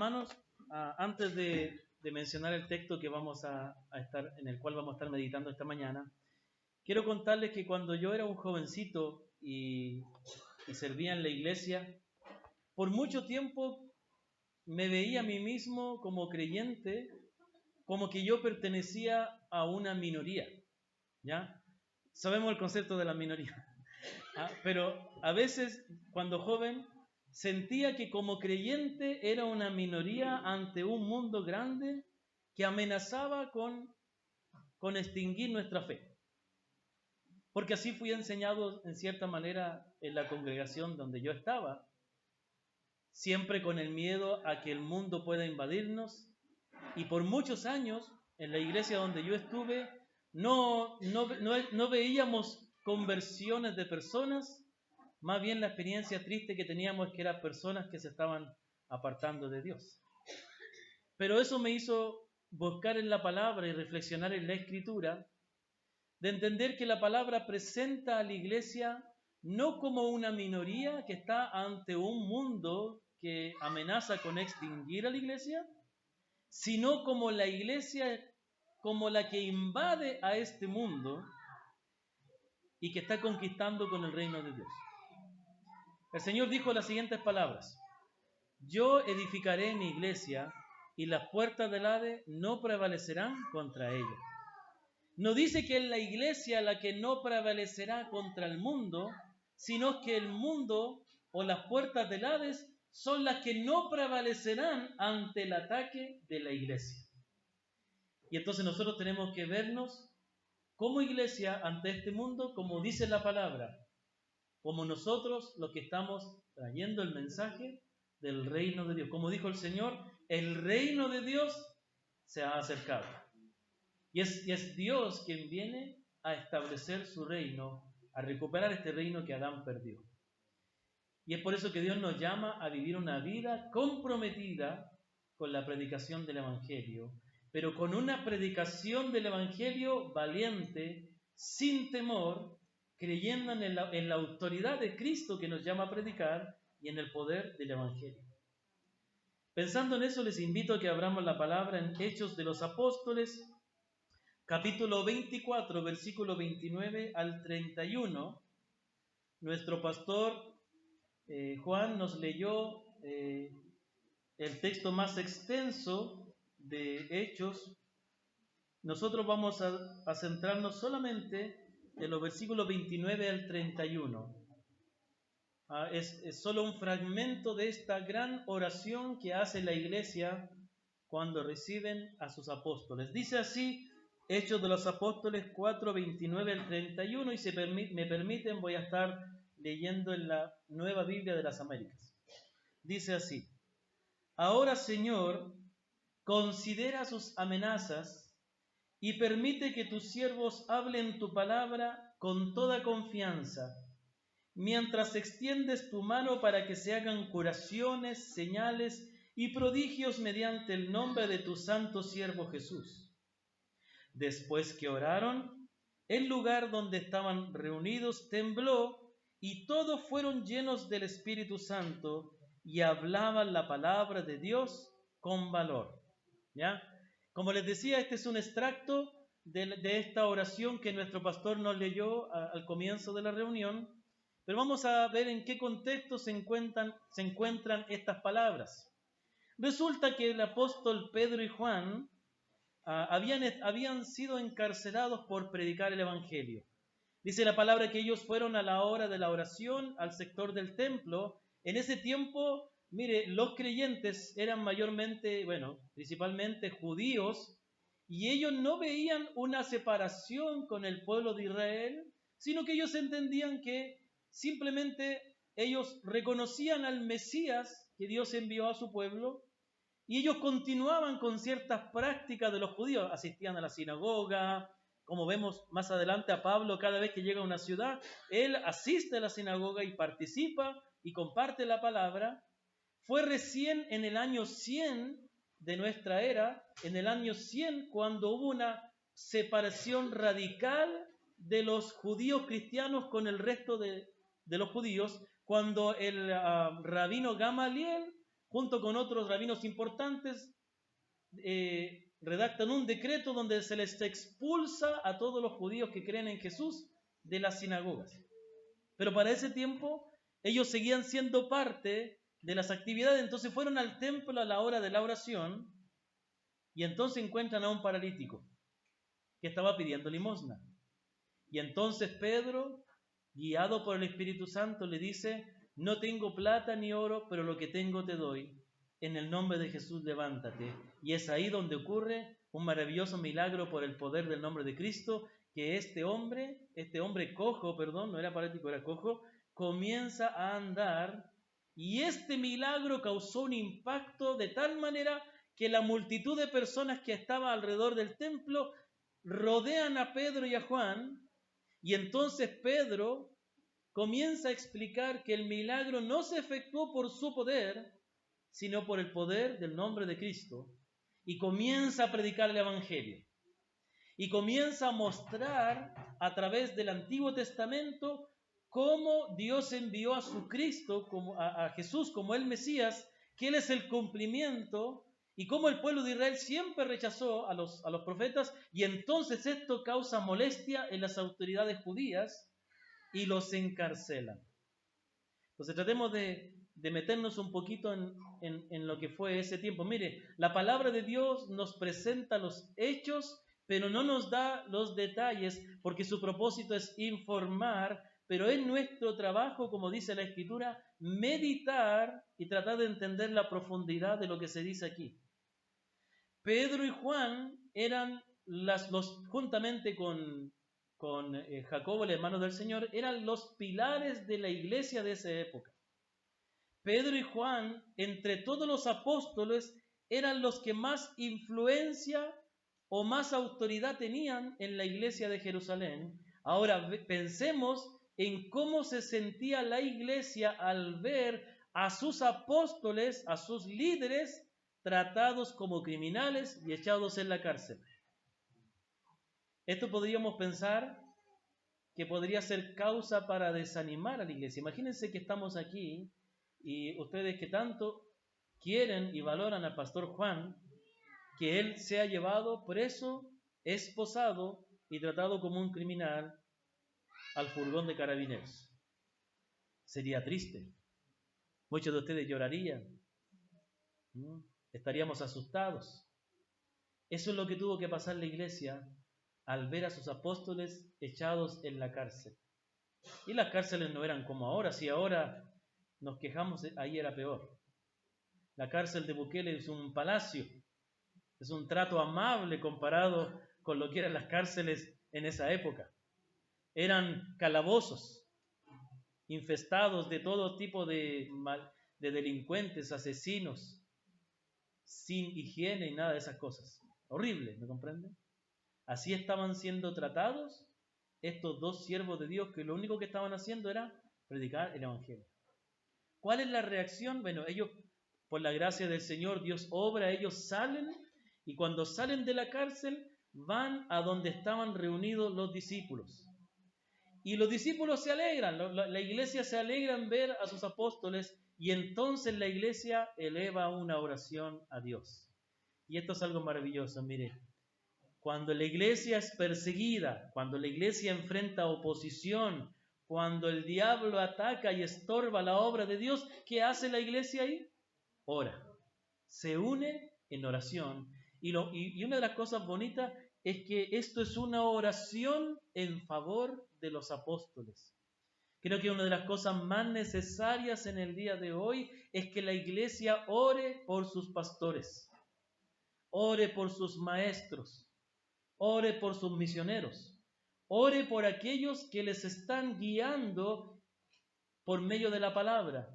hermanos, antes de mencionar el texto que en el cual vamos a estar meditando esta mañana, quiero contarles que cuando yo era un jovencito y servía en la iglesia, por mucho tiempo me veía a mí mismo como creyente, como que yo pertenecía a una minoría, ¿ya? Sabemos el concepto de la minoría, pero a veces, cuando joven, sentía que como creyente era una minoría ante un mundo grande que amenazaba con extinguir nuestra fe. Porque así fui enseñado en cierta manera en la congregación donde yo estaba, siempre con el miedo a que el mundo pueda invadirnos, y por muchos años en la iglesia donde yo estuve no veíamos conversiones de personas, más bien la experiencia triste que teníamos es que eran personas que se estaban apartando de Dios. Pero eso me hizo buscar en la palabra y reflexionar en la escritura, de entender que la palabra presenta a la iglesia no como una minoría que está ante un mundo que amenaza con extinguir a la iglesia, sino como la iglesia, como la que invade a este mundo y que está conquistando con el reino de Dios. El Señor dijo las siguientes palabras: yo edificaré mi iglesia y las puertas del Hades no prevalecerán contra ella. No dice que es la iglesia la que no prevalecerá contra el mundo, sino que el mundo o las puertas del Hades son las que no prevalecerán ante el ataque de la iglesia. Y entonces nosotros tenemos que vernos como iglesia ante este mundo, como dice la palabra, como nosotros los que estamos trayendo el mensaje del reino de Dios. Como dijo el Señor, el reino de Dios se ha acercado. Y es Dios quien viene a establecer su reino, a recuperar este reino que Adán perdió. Y es por eso que Dios nos llama a vivir una vida comprometida con la predicación del Evangelio, pero con una predicación del Evangelio valiente, sin temor, creyendo en la autoridad de Cristo que nos llama a predicar y en el poder del Evangelio. Pensando en eso, les invito a que abramos la palabra en Hechos de los Apóstoles, capítulo 24, versículo 29 al 31. Nuestro pastor Juan nos leyó el texto más extenso de Hechos. Nosotros vamos a centrarnos solamente en los versículos 29 al 31. Es solo un fragmento de esta gran oración que hace la iglesia cuando reciben a sus apóstoles. Dice así Hechos de los Apóstoles 4, 29 al 31, y si me permiten voy a estar leyendo en la Nueva Biblia de las Américas. Dice así: ahora, Señor, considera sus amenazas y permite que tus siervos hablen tu palabra con toda confianza, mientras extiendes tu mano para que se hagan curaciones, señales y prodigios mediante el nombre de tu santo siervo Jesús. Después que oraron, el lugar donde estaban reunidos tembló y todos fueron llenos del Espíritu Santo y hablaban la palabra de Dios con valor. ¿Ya? Como les decía, este es un extracto de esta oración que nuestro pastor nos leyó al comienzo de la reunión, pero vamos a ver en qué contexto se encuentran estas palabras. Resulta que el apóstol Pedro y Juan habían sido encarcelados por predicar el Evangelio. Dice la palabra que ellos fueron a la hora de la oración al sector del templo. En ese tiempo, mire, los creyentes eran principalmente judíos, y ellos no veían una separación con el pueblo de Israel, sino que ellos entendían que simplemente ellos reconocían al Mesías que Dios envió a su pueblo, y ellos continuaban con ciertas prácticas de los judíos, asistían a la sinagoga. Como vemos más adelante a Pablo, cada vez que llega a una ciudad, él asiste a la sinagoga y participa y comparte la palabra. Fue recién en el año 100 de nuestra era, en el año 100, cuando hubo una separación radical de los judíos cristianos con el resto de los judíos, cuando el rabino Gamaliel junto con otros rabinos importantes, redactan un decreto donde se les expulsa a todos los judíos que creen en Jesús de las sinagogas. Pero para ese tiempo ellos seguían siendo parte de las actividades, entonces fueron al templo a la hora de la oración y entonces encuentran a un paralítico que estaba pidiendo limosna. Y entonces Pedro, guiado por el Espíritu Santo, le dice: no tengo plata ni oro, pero lo que tengo te doy. En el nombre de Jesús, levántate. Y es ahí donde ocurre un maravilloso milagro por el poder del nombre de Cristo, que este hombre cojo, no era paralítico, era cojo, comienza a andar, y este milagro causó un impacto de tal manera que la multitud de personas que estaba alrededor del templo rodean a Pedro y a Juan, y entonces Pedro comienza a explicar que el milagro no se efectuó por su poder, sino por el poder del nombre de Cristo, y comienza a predicar el Evangelio. Y comienza a mostrar a través del Antiguo Testamento cómo Dios envió a su Cristo, a Jesús como el Mesías, que Él es el cumplimiento, y cómo el pueblo de Israel siempre rechazó a los profetas, y entonces esto causa molestia en las autoridades judías y los encarcelan. Entonces tratemos de meternos un poquito en lo que fue ese tiempo. Mire, la palabra de Dios nos presenta los hechos, pero no nos da los detalles, porque su propósito es informar, pero es nuestro trabajo, como dice la Escritura, meditar y tratar de entender la profundidad de lo que se dice aquí. Pedro y Juan eran juntamente con Jacobo, el hermano del Señor, eran los pilares de la iglesia de esa época. Pedro y Juan, entre todos los apóstoles, eran los que más influencia o más autoridad tenían en la iglesia de Jerusalén. Ahora pensemos en cómo se sentía la iglesia al ver a sus apóstoles, a sus líderes, tratados como criminales y echados en la cárcel. Esto podríamos pensar que podría ser causa para desanimar a la iglesia. Imagínense que estamos aquí y ustedes que tanto quieren y valoran al pastor Juan, que él sea llevado preso, esposado y tratado como un criminal al furgón de carabineros. Sería triste. Muchos de ustedes llorarían. Estaríamos asustados. Eso es lo que tuvo que pasar la iglesia al ver a sus apóstoles echados en la cárcel. Y las cárceles no eran como ahora. Si ahora nos quejamos, ahí era peor. La cárcel de Bukele es un palacio, es un trato amable comparado con lo que eran las cárceles en esa época. Eran calabozos infestados de todo tipo de delincuentes, asesinos, sin higiene y nada de esas cosas. Horrible, ¿me comprenden? Así estaban siendo tratados estos dos siervos de Dios que lo único que estaban haciendo era predicar el Evangelio. ¿Cuál es la reacción? Bueno, ellos, por la gracia del Señor, Dios obra, ellos salen, y cuando salen de la cárcel van a donde estaban reunidos los discípulos. Y los discípulos se alegran, la iglesia se alegra en ver a sus apóstoles, y entonces la iglesia eleva una oración a Dios. Y esto es algo maravilloso, mire. Cuando la iglesia es perseguida, cuando la iglesia enfrenta oposición, cuando el diablo ataca y estorba la obra de Dios, ¿qué hace la iglesia ahí? Ora, se une en oración. Y una de las cosas bonitas es que esto es una oración en favor de los apóstoles. Creo que una de las cosas más necesarias en el día de hoy es que la iglesia ore por sus pastores, ore por sus maestros, ore por sus misioneros, ore por aquellos que les están guiando por medio de la palabra.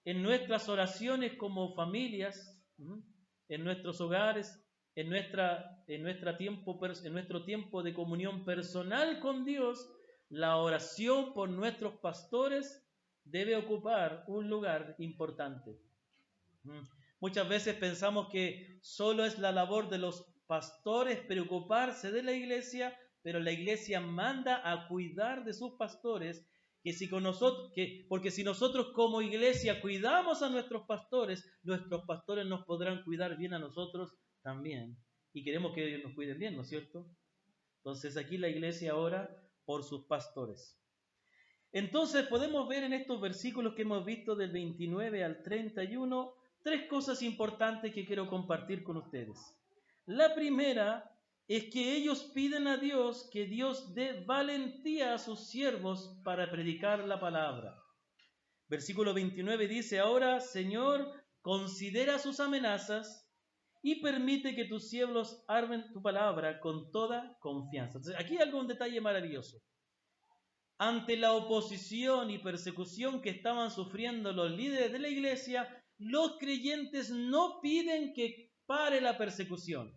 En nuestras oraciones como familias, en nuestros hogares, en nuestro tiempo de comunión personal con Dios, la oración por nuestros pastores debe ocupar un lugar importante. Muchas veces pensamos que solo es la labor de los pastores preocuparse de la iglesia, pero la iglesia manda a cuidar de sus pastores, que si con nosotros, porque si nosotros como iglesia cuidamos a nuestros pastores nos podrán cuidar bien a nosotros también. Y queremos que ellos nos cuiden bien, ¿no es cierto? Entonces aquí la iglesia ora por sus pastores. Entonces podemos ver en estos versículos que hemos visto del 29 al 31, tres cosas importantes que quiero compartir con ustedes. La primera es que ellos piden a Dios que Dios dé valentía a sus siervos para predicar la palabra. Versículo 29 dice, ahora, Señor, considera sus amenazas y permite que tus siervos armen tu palabra con toda confianza. Entonces, aquí hay algún detalle maravilloso. Ante la oposición y persecución que estaban sufriendo los líderes de la iglesia, los creyentes no piden que pare la persecución,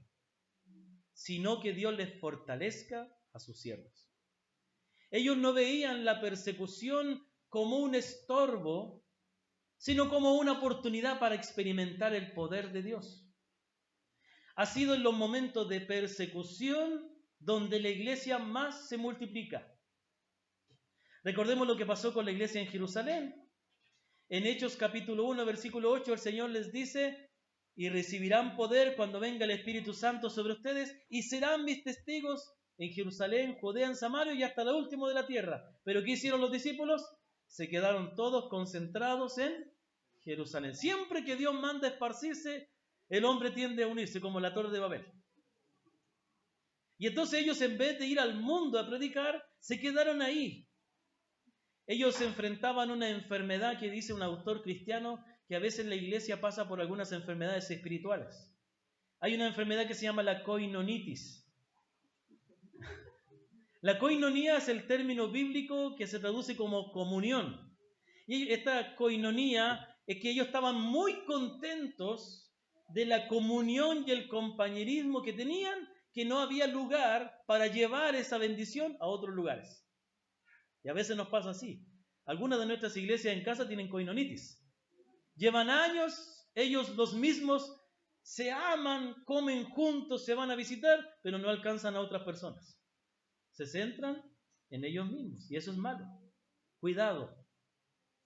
sino que Dios les fortalezca a sus siervos. Ellos no veían la persecución como un estorbo, sino como una oportunidad para experimentar el poder de Dios. Ha sido en los momentos de persecución donde la iglesia más se multiplica. Recordemos lo que pasó con la iglesia en Jerusalén. En Hechos capítulo 1, versículo 8, el Señor les dice, y recibirán poder cuando venga el Espíritu Santo sobre ustedes, y serán mis testigos en Jerusalén, Judea, en Samaria y hasta lo último de la tierra. ¿Pero qué hicieron los discípulos? Se quedaron todos concentrados en Jerusalén. Siempre que Dios manda esparcirse, el hombre tiende a unirse, como la Torre de Babel. Y entonces ellos, en vez de ir al mundo a predicar, se quedaron ahí. Ellos se enfrentaban a una enfermedad que dice un autor cristiano que a veces la iglesia pasa por algunas enfermedades espirituales. Hay una enfermedad que se llama la koinonitis. La koinonía es el término bíblico que se traduce como comunión. Y esta koinonía es que ellos estaban muy contentos de la comunión y el compañerismo que tenían, que no había lugar para llevar esa bendición a otros lugares. Y a veces nos pasa así. Algunas de nuestras iglesias en casa tienen koinonitis. Llevan años, ellos los mismos se aman, comen juntos, se van a visitar, pero no alcanzan a otras personas. Se centran en ellos mismos y eso es malo. Cuidado.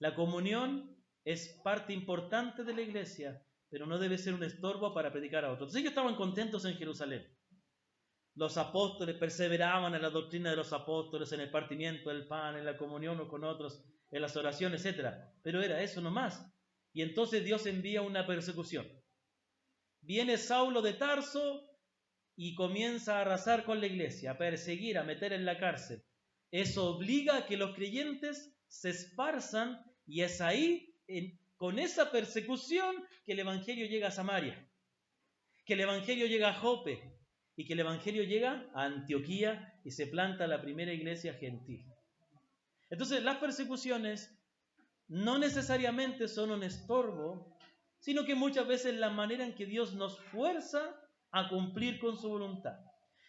La comunión es parte importante de la iglesia, pero no debe ser un estorbo para predicar a otros. Entonces ellos estaban contentos en Jerusalén. Los apóstoles perseveraban en la doctrina de los apóstoles, en el partimiento del pan, en la comunión unos con otros, en las oraciones, etc. Pero era eso nomás. Y entonces Dios envía una persecución. Viene Saulo de Tarso y comienza a arrasar con la iglesia, a perseguir, a meter en la cárcel. Eso obliga a que los creyentes se esparzan y es ahí, con esa persecución, que el evangelio llega a Samaria, que el evangelio llega a Jope, y que el evangelio llega a Antioquía y se planta la primera iglesia gentil. Entonces, las persecuciones no necesariamente son un estorbo, sino que muchas veces la manera en que Dios nos fuerza a cumplir con su voluntad.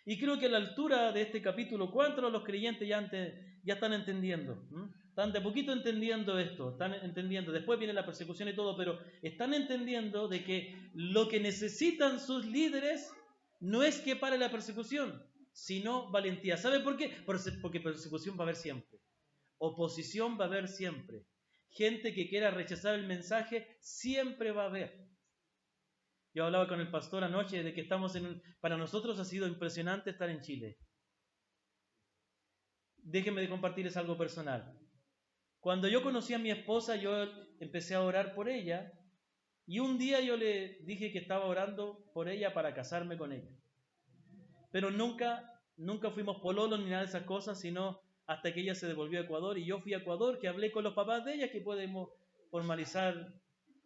Y creo que a la altura de este capítulo 4 los creyentes ya están entendiendo. Están de poquito entendiendo esto, están entendiendo. Después viene la persecución y todo, pero están entendiendo de que lo que necesitan sus líderes no es que pare la persecución, sino valentía. ¿Sabe por qué? Porque persecución va a haber siempre. Oposición va a haber siempre. Gente que quiera rechazar el mensaje siempre va a haber. Yo hablaba con el pastor anoche de que para nosotros ha sido impresionante estar en Chile. Déjenme de compartirles algo personal. Cuando yo conocí a mi esposa, yo empecé a orar por ella. Y un día yo le dije que estaba orando por ella para casarme con ella. Pero nunca fuimos pololos ni nada de esas cosas, sino hasta que ella se devolvió a Ecuador. Y yo fui a Ecuador, que hablé con los papás de ella, que podemos formalizar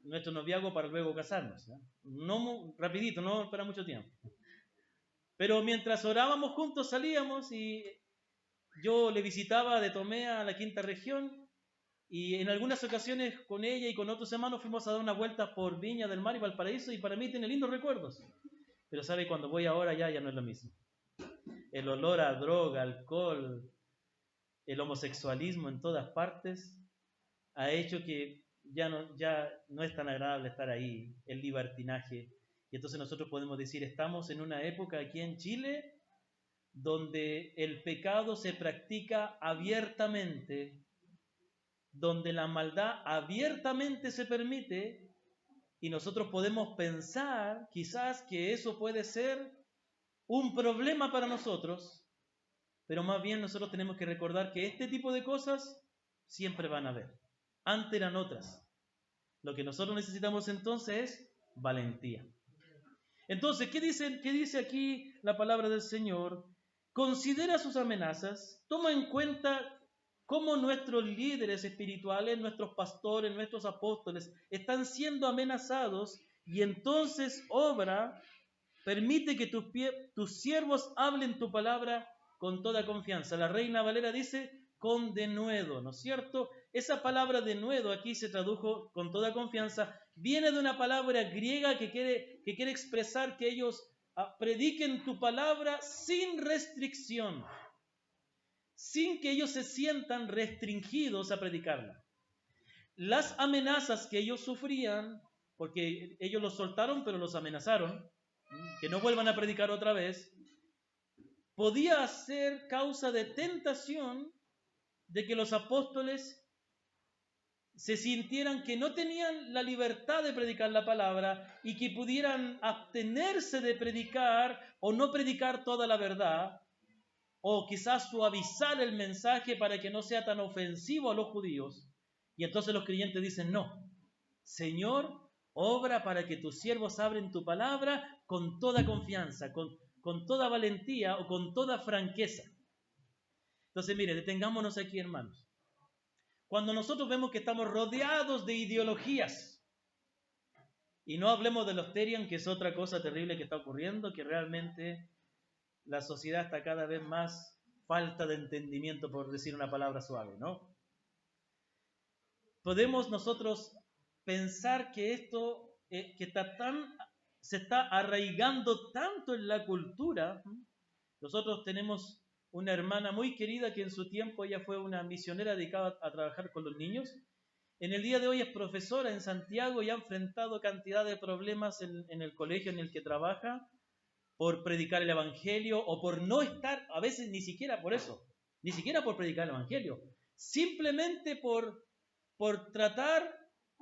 nuestro noviazgo para luego casarnos. No rapidito, no para mucho tiempo. Pero mientras orábamos juntos salíamos y yo le visitaba de Tomé a la quinta región. Y en algunas ocasiones con ella y con otros hermanos fuimos a dar una vuelta por Viña del Mar y Valparaíso y para mí tiene lindos recuerdos. Pero sabe, cuando voy ahora ya no es lo mismo. El olor a droga, alcohol, el homosexualismo en todas partes ha hecho que ya no es tan agradable estar ahí, el libertinaje. Y entonces nosotros podemos decir, estamos en una época aquí en Chile donde el pecado se practica abiertamente donde la maldad abiertamente se permite y nosotros podemos pensar quizás que eso puede ser un problema para nosotros, pero más bien nosotros tenemos que recordar que este tipo de cosas siempre van a haber. Antes eran otras. Lo que nosotros necesitamos entonces es valentía. Entonces, ¿qué dice aquí la palabra del Señor? Considera sus amenazas, toma en cuenta cómo nuestros líderes espirituales, nuestros pastores, nuestros apóstoles están siendo amenazados y entonces obra, permite que tus siervos hablen tu palabra con toda confianza. La Reina Valera dice con denuedo, ¿no es cierto? Esa palabra denuedo aquí se tradujo con toda confianza, viene de una palabra griega que quiere expresar que ellos prediquen tu palabra sin restricción, sin que ellos se sientan restringidos a predicarla. Las amenazas que ellos sufrían, porque ellos los soltaron pero los amenazaron, que no vuelvan a predicar otra vez, podía ser causa de tentación de que los apóstoles se sintieran que no tenían la libertad de predicar la palabra y que pudieran abstenerse de predicar o no predicar toda la verdad, o quizás suavizar el mensaje para que no sea tan ofensivo a los judíos. Y entonces los creyentes dicen, no, Señor, obra para que tus siervos abren tu palabra con toda confianza, con toda valentía o con toda franqueza. Entonces, mire, detengámonos aquí, hermanos. Cuando nosotros vemos que estamos rodeados de ideologías, y no hablemos de los Terian, que es otra cosa terrible que está ocurriendo, que realmente la sociedad está cada vez más falta de entendimiento, por decir una palabra suave, ¿no? Podemos nosotros pensar que esto se está arraigando tanto en la cultura. Nosotros tenemos una hermana muy querida que en su tiempo ella fue una misionera dedicada a trabajar con los niños. En el día de hoy es profesora en Santiago y ha enfrentado cantidad de problemas en el colegio en el que trabaja por predicar el Evangelio o por no estar, a veces ni siquiera por eso, ni siquiera por predicar el Evangelio, simplemente por tratar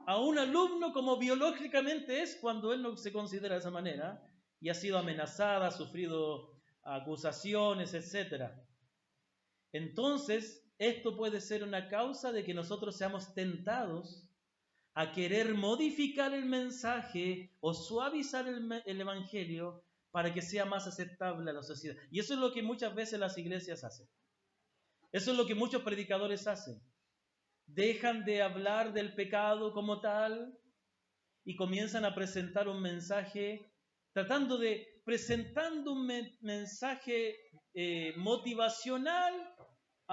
a un alumno como biológicamente es cuando él no se considera de esa manera y ha sido amenazada, ha sufrido acusaciones, etc. Entonces, esto puede ser una causa de que nosotros seamos tentados a querer modificar el mensaje o suavizar el Evangelio para que sea más aceptable a la sociedad. Y eso es lo que muchas veces las iglesias hacen. Eso es lo que muchos predicadores hacen. Dejan de hablar del pecado como tal y comienzan a presentar un mensaje, presentando un mensaje motivacional,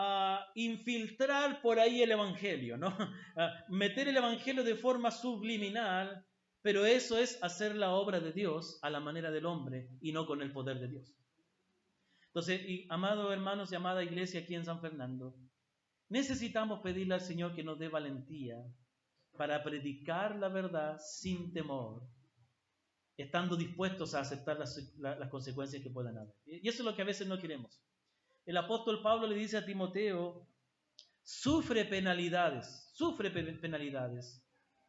a infiltrar por ahí el Evangelio, ¿no? A meter el Evangelio de forma subliminal, pero eso es hacer la obra de Dios a la manera del hombre y no con el poder de Dios. Entonces, amados hermanos y amada iglesia aquí en San Fernando, necesitamos pedirle al Señor que nos dé valentía para predicar la verdad sin temor, estando dispuestos a aceptar las consecuencias que puedan haber. Y eso es lo que a veces no queremos. El apóstol Pablo le dice a Timoteo, sufre penalidades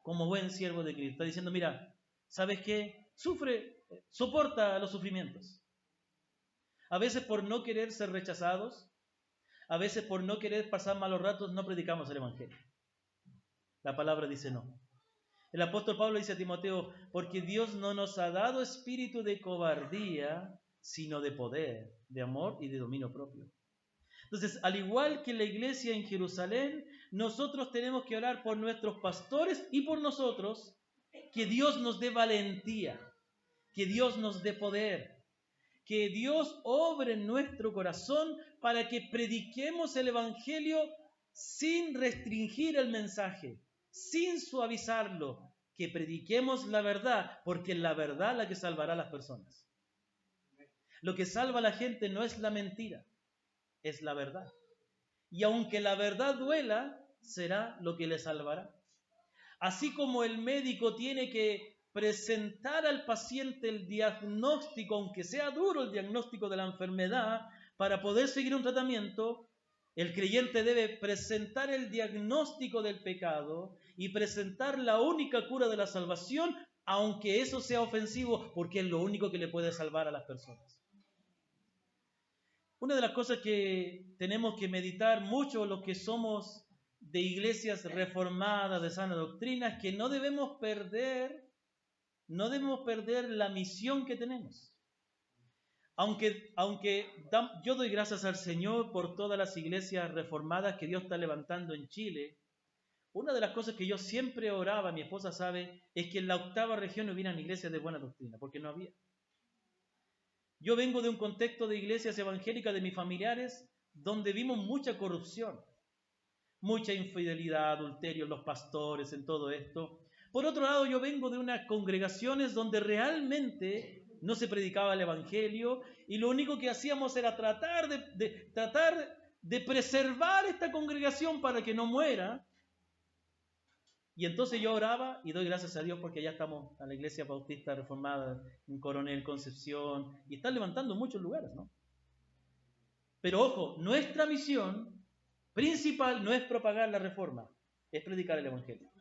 como buen siervo de Cristo. Está diciendo, mira, ¿sabes qué? Soporta los sufrimientos. A veces por no querer ser rechazados, a veces por no querer pasar malos ratos, no predicamos el Evangelio. La palabra dice no. El apóstol Pablo dice a Timoteo, porque Dios no nos ha dado espíritu de cobardía, sino de poder, de amor y de dominio propio. Entonces, al igual que la iglesia en Jerusalén, nosotros tenemos que orar por nuestros pastores y por nosotros, que Dios nos dé valentía, que Dios nos dé poder, que Dios obre en nuestro corazón para que prediquemos el Evangelio sin restringir el mensaje, sin suavizarlo, que prediquemos la verdad, porque es la verdad la que salvará a las personas. Lo que salva a la gente no es la mentira, es la verdad. Y aunque la verdad duela, será lo que le salvará. Así como el médico tiene que presentar al paciente el diagnóstico, aunque sea duro el diagnóstico de la enfermedad, para poder seguir un tratamiento, El creyente debe presentar el diagnóstico del pecado y presentar la única cura de la salvación, aunque eso sea ofensivo, porque es lo único que le puede salvar a las personas. Una de las cosas que tenemos que meditar mucho los que somos de iglesias reformadas, de sana doctrina, es que no debemos perder la misión que tenemos. Aunque yo doy gracias al Señor por todas las iglesias reformadas que Dios está levantando en Chile, una de las cosas que yo siempre oraba, mi esposa sabe, es que en la 8ª región hubieran iglesias de buena doctrina, porque no había. Yo vengo de un contexto de iglesias evangélicas de mis familiares donde vimos mucha corrupción, mucha infidelidad, adulterio en los pastores, en todo esto. Por otro lado, yo vengo de unas congregaciones donde realmente no se predicaba el evangelio y lo único que hacíamos era tratar de preservar esta congregación para que no muera. Y entonces yo oraba y doy gracias a Dios porque ya estamos a la Iglesia Bautista Reformada en Coronel, Concepción, y están levantando muchos lugares, ¿no? Pero ojo, nuestra misión principal no es propagar la reforma, es predicar el Evangelio.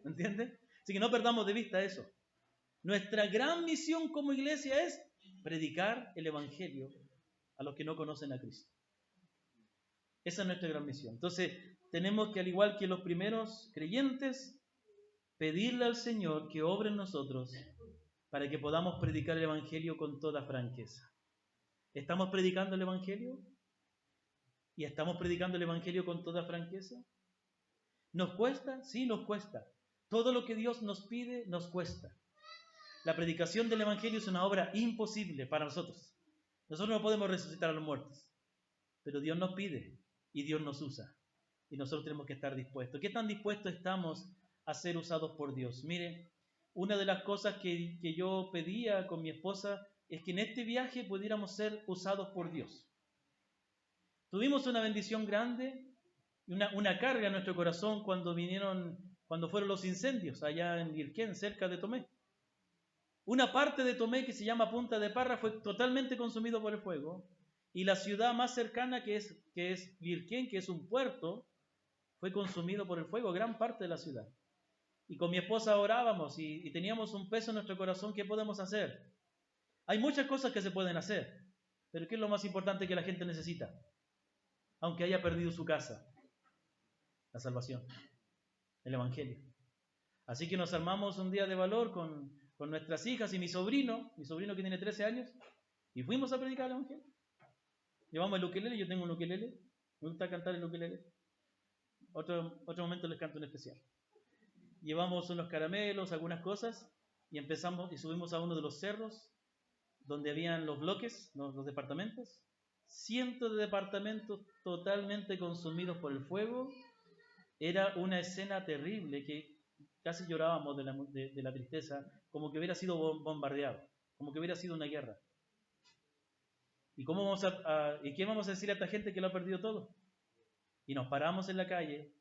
¿Entiendes? Así que no perdamos de vista eso. Nuestra gran misión como iglesia es predicar el Evangelio a los que no conocen a Cristo. Esa es nuestra gran misión. Entonces, tenemos que, al igual que los primeros creyentes, pedirle al Señor que obre en nosotros para que podamos predicar el Evangelio con toda franqueza. ¿Estamos predicando el Evangelio? ¿Y estamos predicando el Evangelio con toda franqueza? ¿Nos cuesta? Sí, nos cuesta. Todo lo que Dios nos pide nos cuesta. La predicación del Evangelio es una obra imposible para nosotros. Nosotros no podemos resucitar a los muertos, pero Dios nos pide y Dios nos usa. Y nosotros tenemos que estar dispuestos. ¿Qué tan dispuestos estamos a ser usados por Dios? Mire, una de las cosas que yo pedía con mi esposa es que en este viaje pudiéramos ser usados por Dios. Tuvimos una bendición grande y una carga en nuestro corazón cuando fueron los incendios allá en Lirquén, cerca de Tomé. Una parte de Tomé que se llama Punta de Parra fue totalmente consumido por el fuego y la ciudad más cercana que es Lirquén, que es un puerto, fue consumido por el fuego, gran parte de la ciudad. Y con mi esposa orábamos y teníamos un peso en nuestro corazón. ¿Qué podemos hacer? Hay muchas cosas que se pueden hacer, pero ¿qué es lo más importante que la gente necesita? Aunque haya perdido su casa, la salvación, el Evangelio. Así que nos armamos un día de valor con nuestras hijas y mi sobrino que tiene 13 años, y fuimos a predicar el Evangelio. Llevamos el ukelele, yo tengo un ukelele, me gusta cantar el ukelele. Otro momento les canto en especial. Llevamos unos caramelos, algunas cosas, y empezamos y subimos a uno de los cerros donde habían los bloques, los departamentos. Cientos de departamentos totalmente consumidos por el fuego. Era una escena terrible que casi llorábamos de la tristeza, como que hubiera sido bombardeado, como que hubiera sido una guerra. ¿Y qué vamos a decir a esta gente que lo ha perdido todo? Y nos paramos en la calle,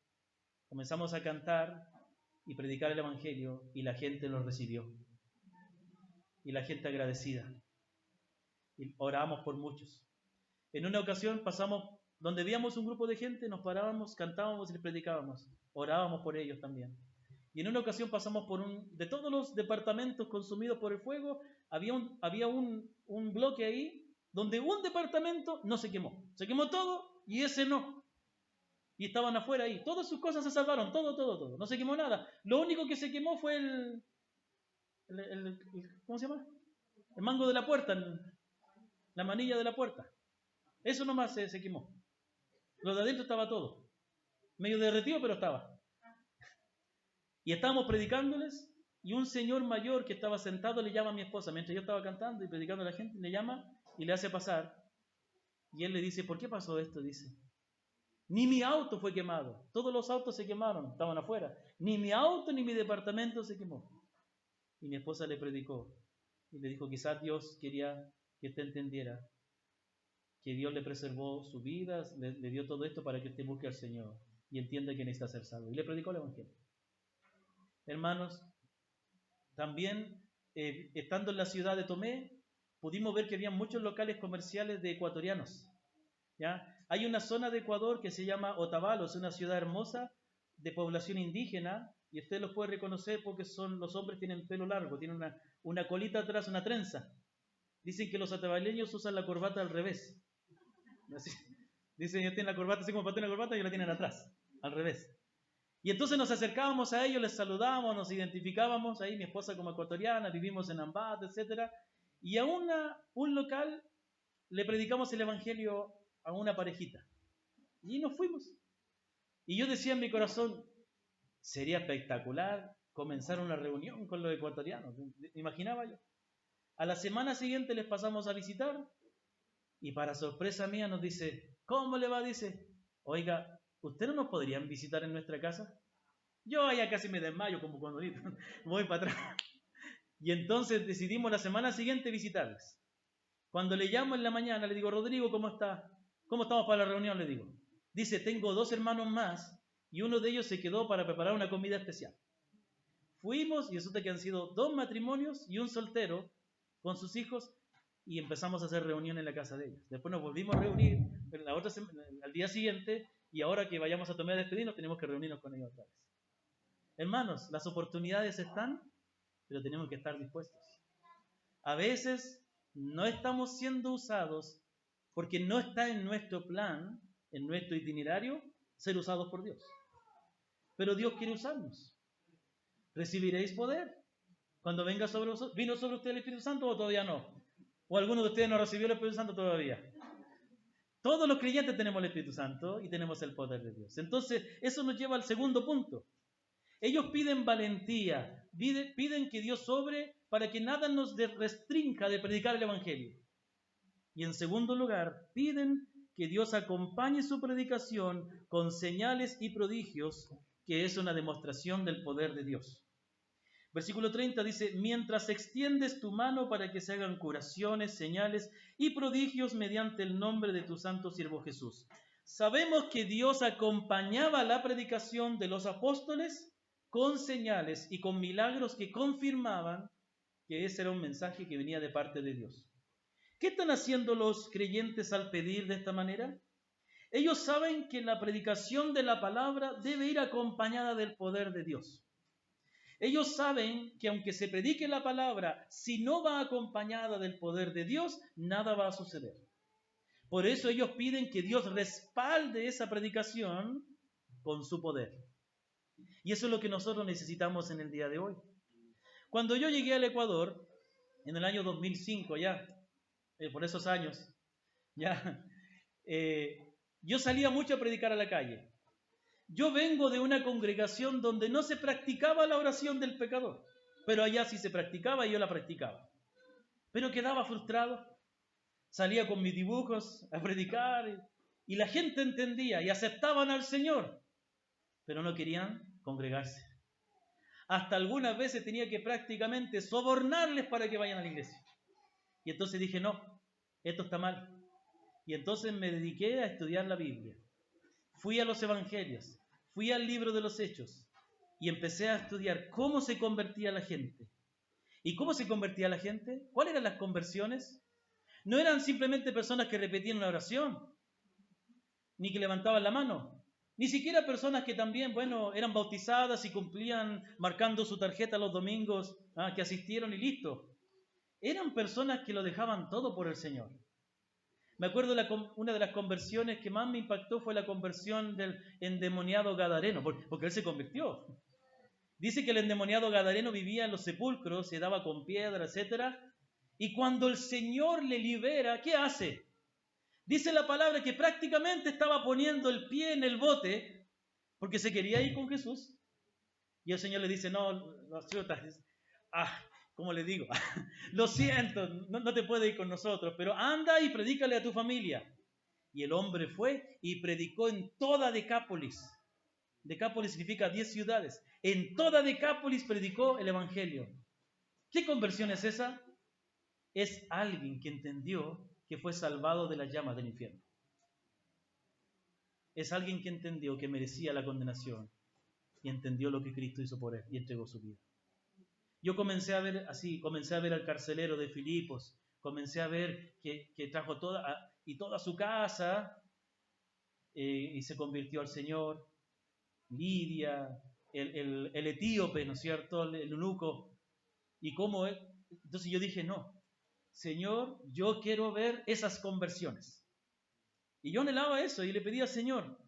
comenzamos a cantar y predicar el Evangelio, y la gente lo recibió. Y la gente agradecida. Y oramos por muchos. En una ocasión pasamos donde veíamos un grupo de gente, nos parábamos, cantábamos y les predicábamos. Orábamos por ellos también. Y en una ocasión pasamos de todos los departamentos consumidos por el fuego, había un bloque ahí donde un departamento no se quemó. Se quemó todo y ese no. Y estaban afuera ahí. Todas sus cosas se salvaron, todo. No se quemó nada. Lo único que se quemó fue ¿cómo se llama? El mango de la puerta, la manilla de la puerta. Eso nomás se quemó. Lo de adentro estaba todo. Medio derretido, pero estaba. Y estábamos predicándoles y un señor mayor que estaba sentado le llama a mi esposa. Mientras yo estaba cantando y predicando a la gente, le llama y le hace pasar. Y él le dice, ¿por qué pasó esto? Dice, ni mi auto fue quemado. Todos los autos se quemaron, estaban afuera. Ni mi auto ni mi departamento se quemó. Y mi esposa le predicó y le dijo, quizás Dios quería que usted entendiera que Dios le preservó su vida, le dio todo esto para que usted busque al Señor y entienda que necesita ser salvo. Y le predicó el Evangelio. Hermanos, también estando en la ciudad de Tomé, pudimos ver que había muchos locales comerciales de ecuatorianos. ¿ya? Hay una zona de Ecuador que se llama Otavalo, es una ciudad hermosa de población indígena, y usted los puede reconocer porque los hombres tienen pelo largo, tienen una colita atrás, una trenza. Dicen que los otavaleños usan la corbata al revés. Así, dicen, ellos tienen la corbata así como para tener la corbata y la tienen atrás, al revés. Y entonces nos acercábamos a ellos, les saludábamos, nos identificábamos, ahí mi esposa como ecuatoriana, vivimos en Ambato, etc. Y a un local le predicamos el evangelio a una parejita. Y nos fuimos. Y yo decía en mi corazón, sería espectacular comenzar una reunión con los ecuatorianos. Imaginaba yo. A la semana siguiente les pasamos a visitar y para sorpresa mía nos dice, ¿cómo le va? Dice, oiga, ¿usted no nos podrían visitar en nuestra casa? Yo allá casi me desmayo como cuando voy para atrás. Y entonces decidimos la semana siguiente visitarles. Cuando le llamo en la mañana, le digo, Rodrigo, ¿cómo está? ¿Cómo estamos para la reunión? Le digo. Dice, tengo 2 hermanos más y uno de ellos se quedó para preparar una comida especial. Fuimos y resulta que han sido 2 matrimonios y un soltero con sus hijos y empezamos a hacer reunión en la casa de ellos. Después nos volvimos a reunir al día siguiente y ahora que vayamos a tomar despedirnos tenemos que reunirnos con ellos otra vez. Hermanos, las oportunidades están, pero tenemos que estar dispuestos. A veces no estamos siendo usados porque no está en nuestro plan, en nuestro itinerario, ser usados por Dios. Pero Dios quiere usarnos. ¿Recibiréis poder cuando venga sobre vosotros? ¿Vino sobre usted el Espíritu Santo o todavía no? ¿O alguno de ustedes no recibió el Espíritu Santo todavía? Todos los creyentes tenemos el Espíritu Santo y tenemos el poder de Dios. Entonces, eso nos lleva al segundo punto. Ellos piden valentía, piden que Dios obre para que nada nos restrinja de predicar el Evangelio. Y en segundo lugar, piden que Dios acompañe su predicación con señales y prodigios, que es una demostración del poder de Dios. Versículo 30 dice, mientras extiendes tu mano para que se hagan curaciones, señales y prodigios mediante el nombre de tu santo siervo Jesús. Sabemos que Dios acompañaba la predicación de los apóstoles con señales y con milagros que confirmaban que ese era un mensaje que venía de parte de Dios. ¿Qué están haciendo los creyentes al pedir de esta manera? Ellos saben que la predicación de la palabra debe ir acompañada del poder de Dios. Ellos saben que aunque se predique la palabra, si no va acompañada del poder de Dios, nada va a suceder. Por eso ellos piden que Dios respalde esa predicación con su poder. Y eso es lo que nosotros necesitamos en el día de hoy. Cuando yo llegué al Ecuador, en el año 2005 ya, por esos años, ya, yo salía mucho a predicar a la calle. Yo vengo de una congregación donde no se practicaba la oración del pecador, pero allá sí se practicaba y yo la practicaba. Pero quedaba frustrado, salía con mis dibujos a predicar y la gente entendía y aceptaban al Señor, pero no querían congregarse. Hasta algunas veces tenía que prácticamente sobornarles para que vayan a la iglesia. Y entonces dije, no, esto está mal. Y entonces me dediqué a estudiar la Biblia. Fui a los evangelios, fui al libro de los Hechos y empecé a estudiar cómo se convertía la gente. ¿Y cómo se convertía la gente? ¿Cuáles eran las conversiones? No eran simplemente personas que repetían una oración, ni que levantaban la mano, ni siquiera personas que también, eran bautizadas y cumplían marcando su tarjeta los domingos, que asistieron y listo. Eran personas que lo dejaban todo por el Señor. Me acuerdo una de las conversiones que más me impactó fue la conversión del endemoniado gadareno, porque él se convirtió. Dice que el endemoniado gadareno vivía en los sepulcros, se daba con piedra, etc. Y cuando el Señor le libera, ¿qué hace? Dice la palabra que prácticamente estaba poniendo el pie en el bote porque se quería ir con Jesús. Y el Señor le dice, no, ¿cómo le digo? Lo siento, no te puedes ir con nosotros, pero anda y predícale a tu familia. Y el hombre fue y predicó en toda Decápolis. Decápolis significa 10 ciudades. En toda Decápolis predicó el Evangelio. ¿Qué conversión es esa? Es alguien que entendió que fue salvado de las llamas del infierno. Es alguien que entendió que merecía la condenación y entendió lo que Cristo hizo por él y entregó su vida. Yo comencé a ver al carcelero de Filipos, comencé a ver que trajo toda su casa y se convirtió al Señor. Lidia, el etíope, ¿no es cierto?, el eunuco. Y cómo él. Entonces yo dije, no, Señor, yo quiero ver esas conversiones. Y yo anhelaba eso y le pedí al Señor,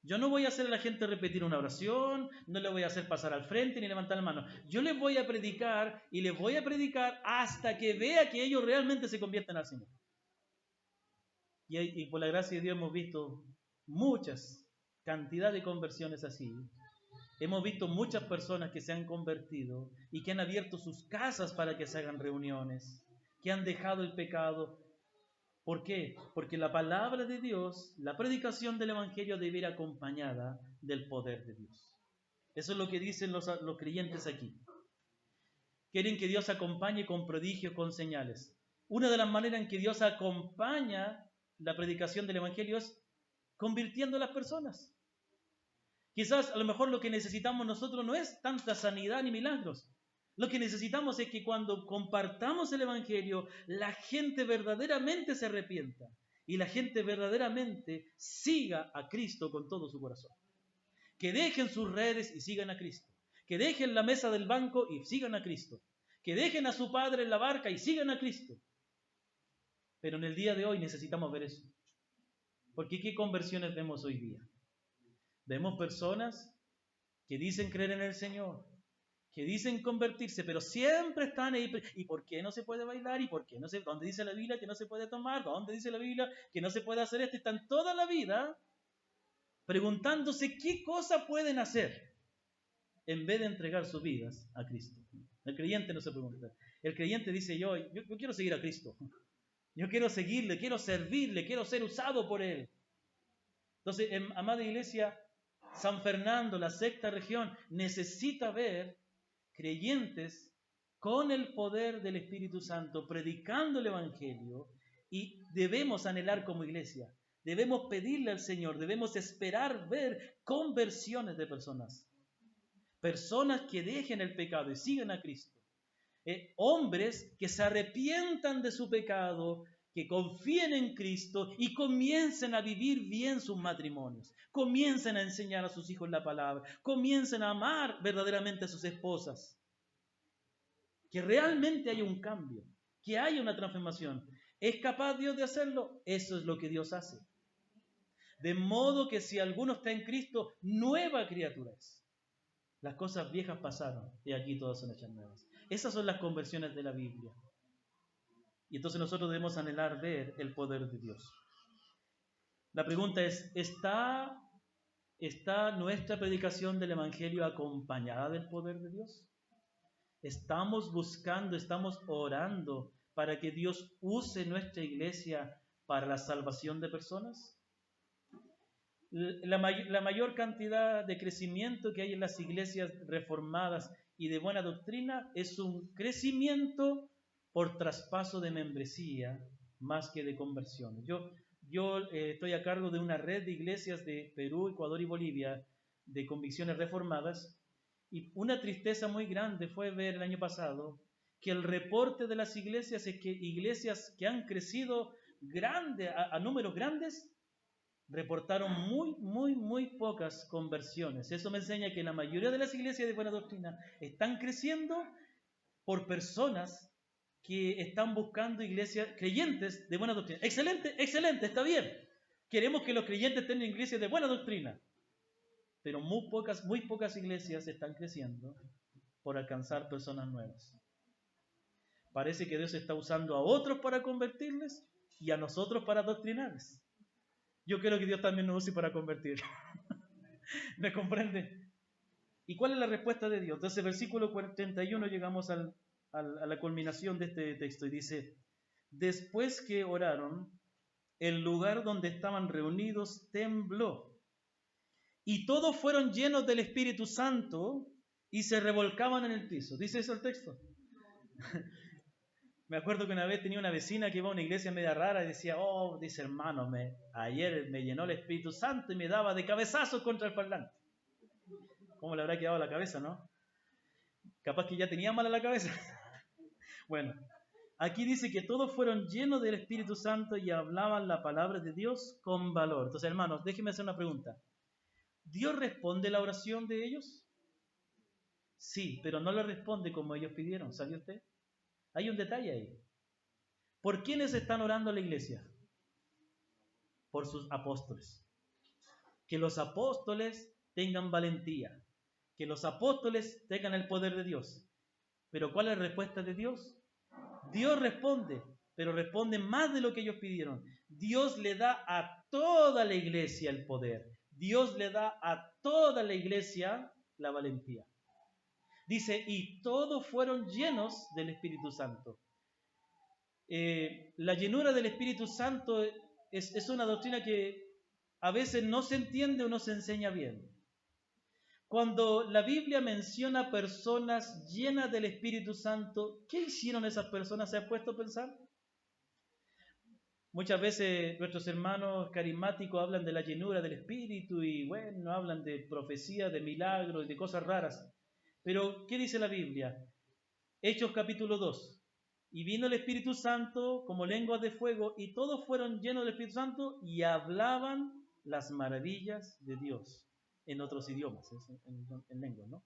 yo no voy a hacer a la gente repetir una oración, no le voy a hacer pasar al frente ni levantar la mano. Yo les voy a predicar y les voy a predicar hasta que vea que ellos realmente se conviertan al Señor. Y por la gracia de Dios hemos visto muchas cantidad de conversiones así. Hemos visto muchas personas que se han convertido y que han abierto sus casas para que se hagan reuniones, que han dejado el pecado. ¿Por qué? Porque la palabra de Dios, la predicación del Evangelio debe ir acompañada del poder de Dios. Eso es lo que dicen los creyentes aquí. Quieren que Dios acompañe con prodigios, con señales. Una de las maneras en que Dios acompaña la predicación del Evangelio es convirtiendo a las personas. Quizás a lo mejor lo que necesitamos nosotros no es tanta sanidad ni milagros. Lo que necesitamos es que cuando compartamos el Evangelio, la gente verdaderamente se arrepienta y la gente verdaderamente siga a Cristo con todo su corazón. Que dejen sus redes y sigan a Cristo. Que dejen la mesa del banco y sigan a Cristo. Que dejen a su padre en la barca y sigan a Cristo. Pero en el día de hoy necesitamos ver eso. Porque ¿qué conversiones vemos hoy día? Vemos personas que dicen creer en el Señor, que dicen convertirse, pero siempre están ahí. ¿Y por qué no se puede bailar? ¿Y por qué no se? ¿Dónde dice la Biblia que no se puede tomar? ¿Dónde dice la Biblia que no se puede hacer esto? Están toda la vida preguntándose qué cosa pueden hacer en vez de entregar sus vidas a Cristo. El creyente no se pregunta. El creyente dice, yo quiero seguir a Cristo. Yo quiero seguirle, quiero servirle, quiero ser usado por Él. Entonces, amada iglesia, San Fernando, la sexta región, necesita ver creyentes con el poder del Espíritu Santo, predicando el Evangelio, y debemos anhelar como iglesia, debemos pedirle al Señor, debemos esperar ver conversiones de personas. Personas que dejen el pecado y sigan a Cristo. Hombres que se arrepientan de su pecado, que confíen en Cristo y comiencen a vivir bien sus matrimonios, comiencen a enseñar a sus hijos la palabra, comiencen a amar verdaderamente a sus esposas. Que realmente haya un cambio, que haya una transformación. ¿Es capaz Dios de hacerlo? Eso es lo que Dios hace. De modo que si alguno está en Cristo, nueva criatura es. Las cosas viejas pasaron y aquí todas son hechas nuevas. Esas son las conversiones de la Biblia. Y entonces nosotros debemos anhelar ver el poder de Dios. La pregunta es, ¿está nuestra predicación del Evangelio acompañada del poder de Dios? ¿Estamos buscando, estamos orando para que Dios use nuestra iglesia para la salvación de personas? La mayor cantidad de crecimiento que hay en las iglesias reformadas y de buena doctrina es un crecimiento por traspaso de membresía más que de conversión. Yo estoy a cargo de una red de iglesias de Perú, Ecuador y Bolivia de convicciones reformadas, y una tristeza muy grande fue ver el año pasado que el reporte de las iglesias es que iglesias que han crecido a números grandes reportaron muy pocas conversiones. Eso me enseña que la mayoría de las iglesias de buena doctrina están creciendo por personas que están buscando iglesias, creyentes de buena doctrina. Excelente, está bien. Queremos que los creyentes tengan iglesias de buena doctrina. Pero muy pocas iglesias están creciendo por alcanzar personas nuevas. Parece que Dios está usando a otros para convertirles y a nosotros para adoctrinarles. Yo quiero que Dios también nos use para convertir. ¿Me comprende? ¿Y cuál es la respuesta de Dios? Entonces, versículo 31 llegamos a la culminación de este texto y dice, después que oraron, el lugar donde estaban reunidos tembló y todos fueron llenos del Espíritu Santo y se revolcaban en el piso. ¿Dice eso el texto? Me acuerdo que una vez tenía una vecina que iba a una iglesia media rara y decía, dice hermano, ayer me llenó el Espíritu Santo y me daba de cabezazos contra el parlante. ¿Cómo le habrá quedado la cabeza, no? Capaz que ya tenía mala la cabeza. Bueno, Aquí dice que todos fueron llenos del Espíritu Santo y hablaban la palabra de Dios con valor. Entonces, hermanos, déjenme hacer una pregunta. ¿Dios responde la oración de ellos? Sí, pero no le responde como ellos pidieron, ¿sabe usted? Hay un detalle ahí. ¿Por quiénes están orando la iglesia? Por sus apóstoles. Que los apóstoles tengan valentía. Que los apóstoles tengan el poder de Dios. ¿Pero cuál es la respuesta de Dios? Dios responde, pero responde más de lo que ellos pidieron. Dios le da a toda la iglesia el poder. Dios le da a toda la iglesia la valentía. Dice, y todos fueron llenos del Espíritu Santo. La llenura del Espíritu Santo es una doctrina que a veces no se entiende o no se enseña bien. Cuando la Biblia menciona personas llenas del Espíritu Santo, ¿qué hicieron esas personas? ¿Se ha puesto a pensar? Muchas veces nuestros hermanos carismáticos hablan de la llenura del Espíritu y bueno, hablan de profecías, de milagros y de cosas raras. Pero, ¿qué dice la Biblia? Hechos capítulo 2. Y vino el Espíritu Santo como lenguas de fuego y todos fueron llenos del Espíritu Santo y hablaban las maravillas de Dios en otros idiomas, en lenguas, ¿no?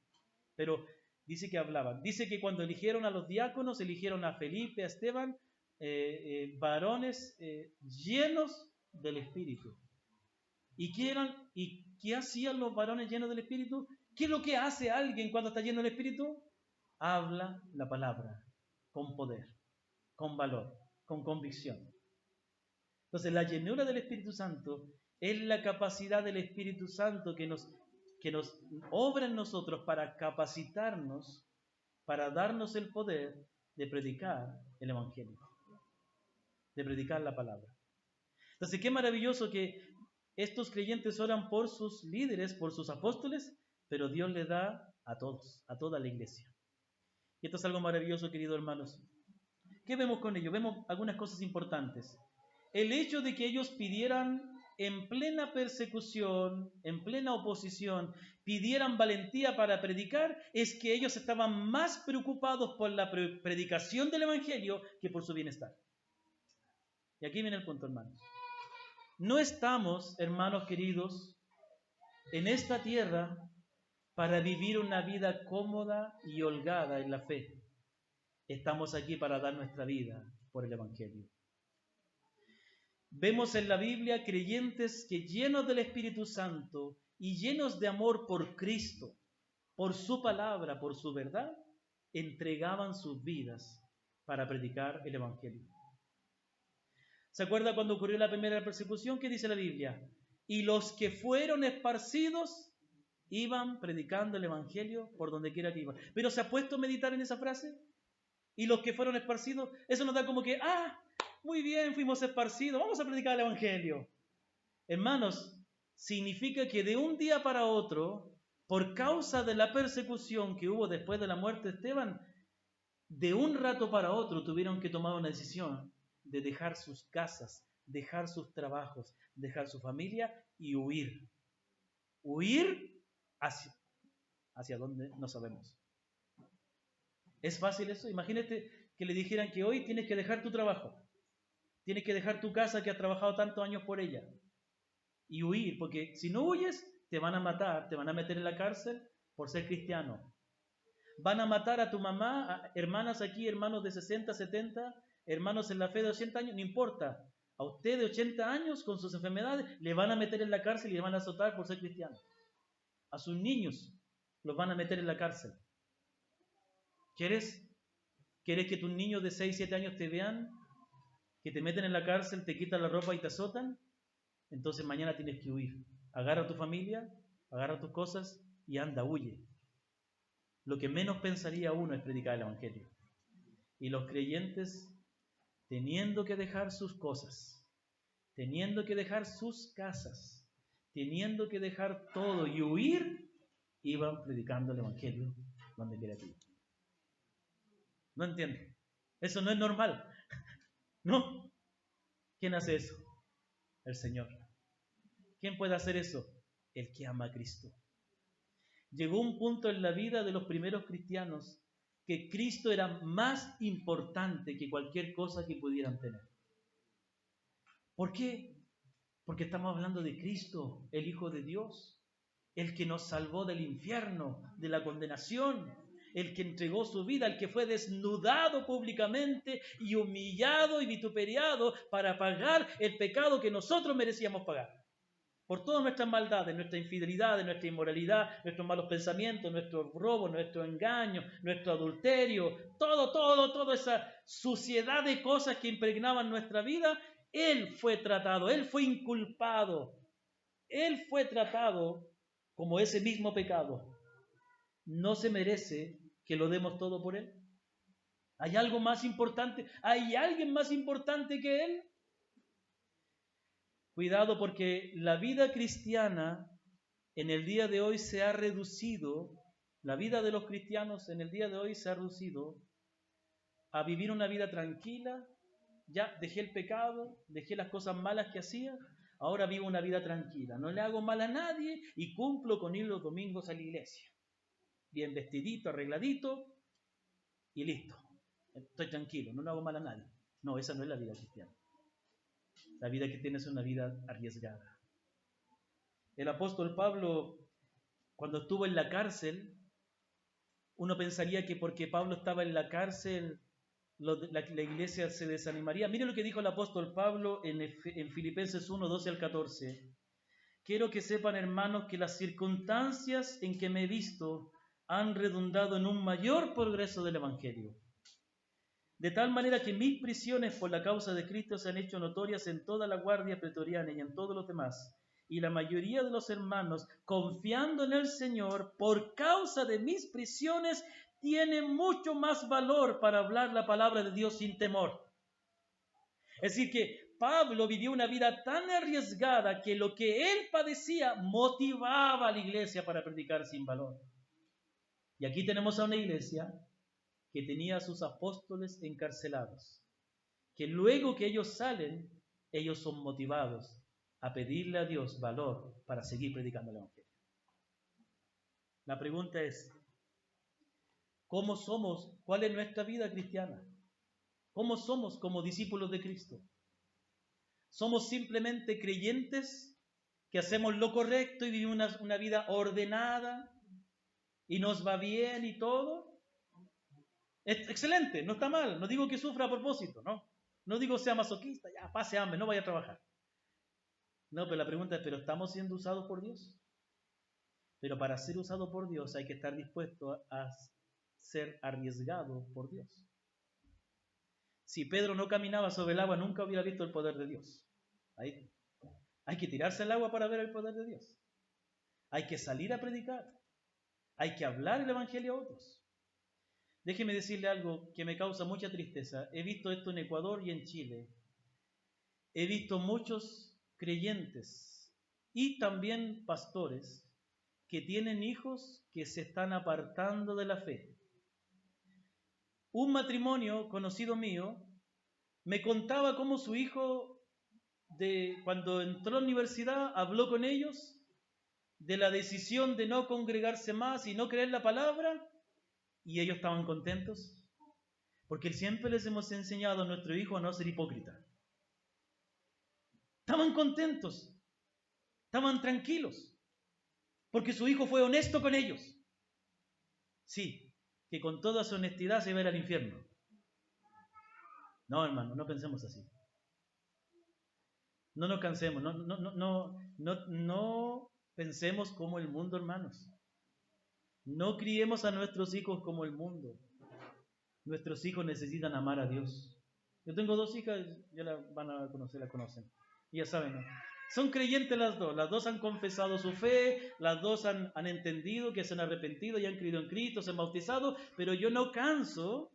Pero dice que hablaban. Dice que cuando eligieron a los diáconos, eligieron a Felipe, a Esteban, varones llenos del Espíritu. ¿Y qué hacían los varones llenos del Espíritu? ¿Qué es lo que hace alguien cuando está lleno del Espíritu? Habla la palabra con poder, con valor, con convicción. Entonces, la llenura del Espíritu Santo es la capacidad del Espíritu Santo que nos obra en nosotros para capacitarnos, para darnos el poder de predicar el Evangelio, de predicar la palabra. Entonces, qué maravilloso que estos creyentes oran por sus líderes, por sus apóstoles, pero Dios le da a todos, a toda la iglesia. Y esto es algo maravilloso, queridos hermanos. ¿Qué vemos con ello? Vemos algunas cosas importantes. El hecho de que ellos pidieran en plena persecución, en plena oposición, pidieran valentía para predicar, es que ellos estaban más preocupados por la predicación del Evangelio que por su bienestar. Y aquí viene el punto, hermanos. No estamos, hermanos queridos, en esta tierra para vivir una vida cómoda y holgada en la fe. Estamos aquí para dar nuestra vida por el Evangelio. Vemos en la Biblia creyentes que llenos del Espíritu Santo y llenos de amor por Cristo, por su palabra, por su verdad, entregaban sus vidas para predicar el Evangelio. ¿Se acuerda cuando ocurrió la primera persecución? ¿Qué dice la Biblia? Y los que fueron esparcidos iban predicando el Evangelio por donde quiera que iban. ¿Pero se ha puesto a meditar en esa frase? Y los que fueron esparcidos, eso nos da como que, muy bien, fuimos esparcidos, vamos a predicar el Evangelio. Hermanos, significa que de un día para otro, por causa de la persecución que hubo después de la muerte de Esteban, de un rato para otro tuvieron que tomar una decisión de dejar sus casas, dejar sus trabajos, dejar su familia y huir. Huir hacia dónde no sabemos. ¿Es fácil eso? Imagínate que le dijeran que hoy tienes que dejar tu trabajo, tienes que dejar tu casa que has trabajado tantos años por ella y huir, porque si no huyes te van a matar, te van a meter en la cárcel por ser cristiano. Van a matar a tu mamá, a hermanas aquí, hermanos de 60, 70, hermanos en la fe de 80 años, no importa. A usted de 80 años con sus enfermedades le van a meter en la cárcel y le van a azotar por ser cristiano. A sus niños los van a meter en la cárcel. ¿Quieres que tus niños de 6, 7 años te vean? Que te meten en la cárcel, te quitan la ropa y te azotan. Entonces mañana tienes que huir. Agarra a tu familia, agarra tus cosas y anda, huye. Lo que menos pensaría uno es predicar el Evangelio. Y los creyentes, teniendo que dejar sus cosas, teniendo que dejar sus casas, teniendo que dejar todo y huir, iban predicando el Evangelio donde quiera que iban. No entiendo. Eso no es normal. ¿No? ¿Quién hace eso? El Señor. ¿Quién puede hacer eso? El que ama a Cristo. Llegó un punto en la vida de los primeros cristianos que Cristo era más importante que cualquier cosa que pudieran tener. ¿Por qué? Porque estamos hablando de Cristo, el Hijo de Dios, el que nos salvó del infierno, de la condenación, el que entregó su vida, el que fue desnudado públicamente y humillado y vituperiado para pagar el pecado que nosotros merecíamos pagar. Por todas nuestras maldades, nuestra infidelidad, nuestra inmoralidad, nuestros malos pensamientos, nuestros robos, nuestro engaño, nuestro adulterio, toda esa suciedad de cosas que impregnaban nuestra vida, Él fue tratado, Él fue inculpado, Él fue tratado como ese mismo pecado. ¿No se merece que lo demos todo por Él? ¿Hay algo más importante? ¿Hay alguien más importante que Él? Cuidado, porque la vida cristiana en el día de hoy se ha reducido, la vida de los cristianos en el día de hoy se ha reducido a vivir una vida tranquila. Ya dejé el pecado, dejé las cosas malas que hacía, ahora vivo una vida tranquila, no le hago mal a nadie y cumplo con ir los domingos a la iglesia. Bien vestidito, arregladito y listo. Estoy tranquilo, no le hago mal a nadie. No, esa no es la vida cristiana. La vida cristiana es una vida arriesgada. El apóstol Pablo, cuando estuvo en la cárcel, uno pensaría que porque Pablo estaba en la cárcel, la iglesia se desanimaría. Mire lo que dijo el apóstol Pablo en Filipenses 1, 12 al 14. Quiero que sepan, hermanos, que las circunstancias en que me he visto han redundado en un mayor progreso del Evangelio. De tal manera que mis prisiones por la causa de Cristo se han hecho notorias en toda la guardia pretoriana y en todos los demás. Y la mayoría de los hermanos, confiando en el Señor, por causa de mis prisiones, tienen mucho más valor para hablar la palabra de Dios sin temor. Es decir, que Pablo vivió una vida tan arriesgada que lo que él padecía motivaba a la iglesia para predicar sin valor. Y aquí tenemos a una iglesia que tenía a sus apóstoles encarcelados, que luego que ellos salen, ellos son motivados a pedirle a Dios valor para seguir predicando el Evangelio. La pregunta es, ¿cómo somos? ¿Cuál es nuestra vida cristiana? ¿Cómo somos como discípulos de Cristo? ¿Somos simplemente creyentes que hacemos lo correcto y vivimos una vida ordenada y nos va bien y todo? Es excelente, no está mal, no digo que sufra a propósito, no digo sea masoquista, ya pase hambre, no vaya a trabajar. No, pero la pregunta es, ¿pero estamos siendo usados por Dios? Pero para ser usado por Dios hay que estar dispuesto a ser arriesgado por Dios. Si Pedro no caminaba sobre el agua, nunca hubiera visto el poder de Dios. Hay que tirarse al agua para ver el poder de Dios. Hay que salir a predicar. Hay que hablar el Evangelio a otros. Déjeme decirle algo que me causa mucha tristeza. He visto esto en Ecuador y en Chile. He visto muchos creyentes y también pastores que tienen hijos que se están apartando de la fe. Un matrimonio conocido mío me contaba cómo su hijo, cuando entró a la universidad, habló con ellos de la decisión de no congregarse más y no creer la palabra, y ellos estaban contentos, porque siempre les hemos enseñado a nuestro hijo a no ser hipócrita. Estaban contentos, estaban tranquilos, porque su hijo fue honesto con ellos. Sí, que con toda su honestidad se va a ir al infierno. No, hermano, no pensemos así. No nos cansemos, no pensemos como el mundo, hermanos. No criemos a nuestros hijos como el mundo. Nuestros hijos necesitan amar a Dios. Yo tengo 2 hijas, ya la van a conocer, la conocen. Y ya saben, ¿no? Son creyentes las dos han confesado su fe, las dos han entendido que se han arrepentido y han creído en Cristo, se han bautizado, pero yo no canso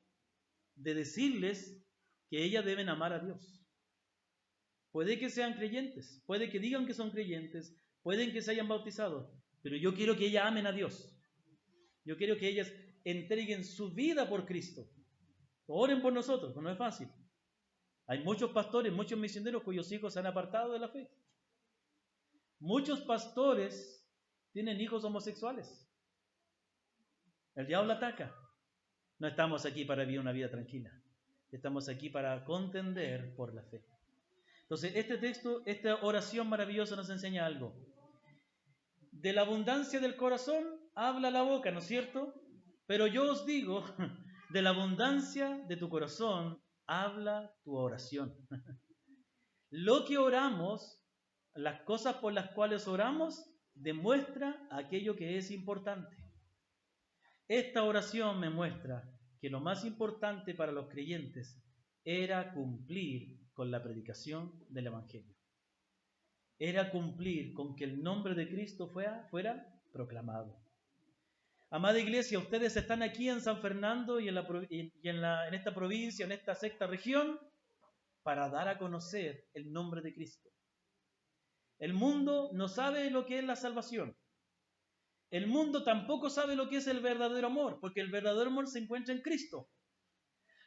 de decirles que ellas deben amar a Dios. Puede que sean creyentes, puede que digan que son creyentes, pueden que se hayan bautizado, pero yo quiero que ellas amen a Dios. Yo quiero que ellas entreguen su vida por Cristo. Oren por nosotros, no es fácil. Hay muchos pastores, muchos misioneros cuyos hijos se han apartado de la fe. Muchos pastores tienen hijos homosexuales. El diablo ataca. No estamos aquí para vivir una vida tranquila. Estamos aquí para contender por la fe. Entonces, este texto, esta oración maravillosa nos enseña algo. De la abundancia del corazón habla la boca, ¿no es cierto? Pero yo os digo, de la abundancia de tu corazón habla tu oración. Lo que oramos, las cosas por las cuales oramos, demuestra aquello que es importante. Esta oración me muestra que lo más importante para los creyentes era cumplir con la predicación del Evangelio. Era cumplir con que el nombre de Cristo fuera proclamado. Amada iglesia, ustedes están aquí en San Fernando y en esta provincia, en esta sexta región, para dar a conocer el nombre de Cristo. El mundo no sabe lo que es la salvación. El mundo tampoco sabe lo que es el verdadero amor, porque el verdadero amor se encuentra en Cristo.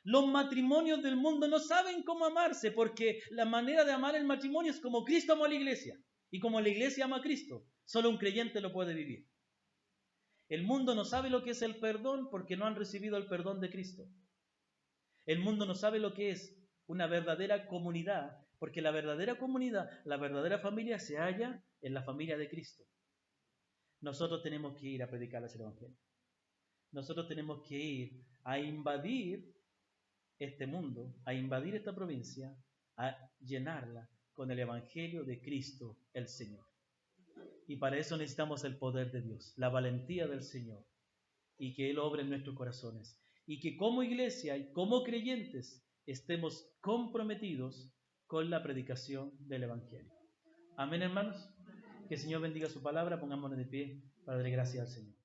Los matrimonios del mundo no saben cómo amarse, porque la manera de amar el matrimonio es como Cristo amó a la iglesia, y como la iglesia ama a Cristo. Solo un creyente lo puede vivir. El mundo no sabe lo que es el perdón, porque no han recibido el perdón de Cristo. El mundo no sabe lo que es una verdadera comunidad, porque la verdadera comunidad, la verdadera familia se halla en la familia de Cristo. Nosotros tenemos que ir a predicar el Evangelio. Nosotros tenemos que ir a invadir este mundo, a invadir esta provincia, a llenarla con el Evangelio de Cristo el Señor. Y para eso necesitamos el poder de Dios, la valentía del Señor, y que Él obre en nuestros corazones. Y que como iglesia y como creyentes estemos comprometidos con la predicación del Evangelio. Amén, hermanos. Que el Señor bendiga su palabra. Pongámonos de pie para darle gracias al Señor.